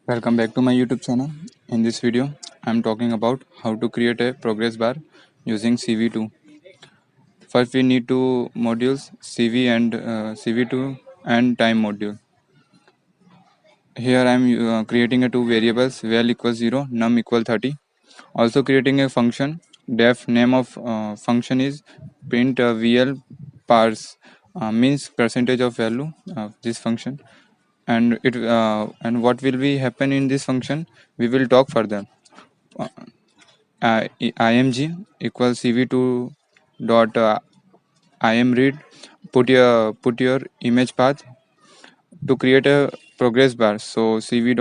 Welcome back to my YouTube channel. In this video, I am talking about how to create a progress bar using CV2. First, we need two modules, CV2 and time module. Here I am creating a two variables, val equals 0, num equal 30. Also creating a function, def name of function is printVlPars, means percentage of value of this function. And what will be happen in this function, we will talk further. img equals cv2 dot imread. Put your image path to create a progress bar. So cv2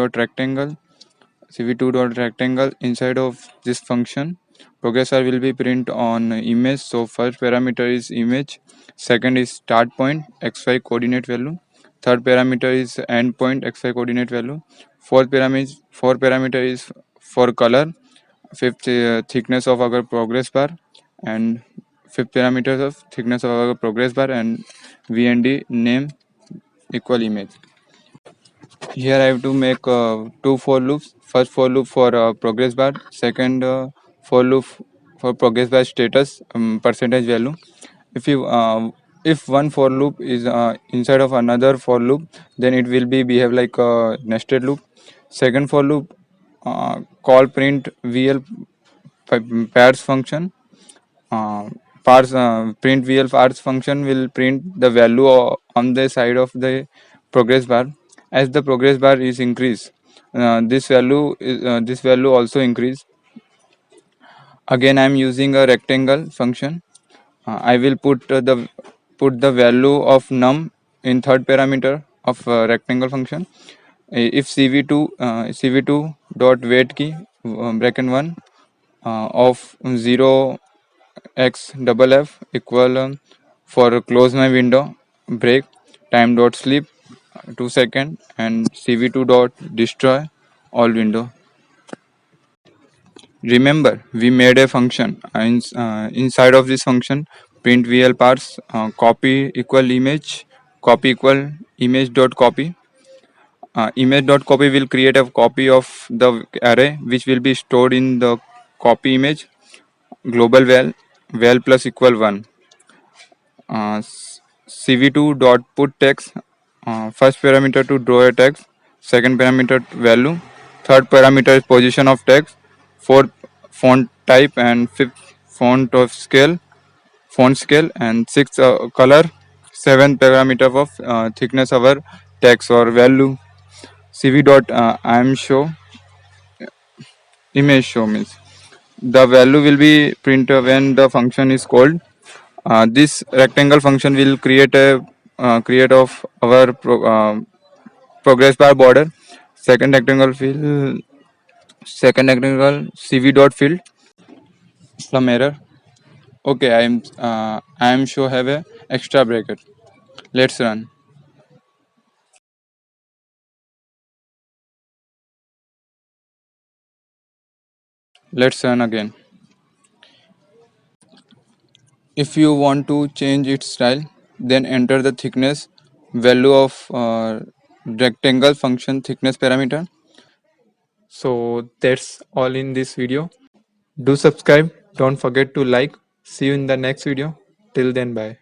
dot rectangle inside of this function, progress bar will be print on image. So first parameter is image, second is start point xy coordinate value, third parameter is end point xy coordinate value, fourth parameter is for color, fifth thickness of our progress bar, and fifth parameters of thickness of our progress bar, and wndName equal image. Here I have to make two for loops. First for loop for progress bar, second for loop for progress bar status, percentage value. If one for loop is inside of another for loop, then it will be behave like a nested loop. Second for loop, call print vl pairs function. printVlPars function will print the value on the side of the progress bar. As the progress bar is increased, this value also increase. Again, I am using a rectangle function. I will put the value of num in third parameter of rectangle function. If cv2 dot wait key bracket 1 of 0 x double f equal for close my window, break time.sleep 2 second, and cv2 dot destroy all window. Remember, we made a function inside of this function, printVlPars, copy equal image.copy. Image.copy will create a copy of the array which will be stored in the copy image. Global val plus equal 1. cv2 dot put text, first parameter to draw a text, second parameter value, third parameter is position of text, fourth font type, and fifth font scale, and sixth color, seventh parameter of thickness of our text or value. cv dot im show image show means the value will be printed when the function is called. This rectangle function will create of our progress bar border. Second rectangle cv dot field. Some error. Okay, I am sure have a extra bracket. Let's run. Let's run again. If you want to change its style, then enter the thickness value of rectangle function thickness parameter. So that's all in this video. Do subscribe. Don't forget to like. See you in the next video. Till then, bye.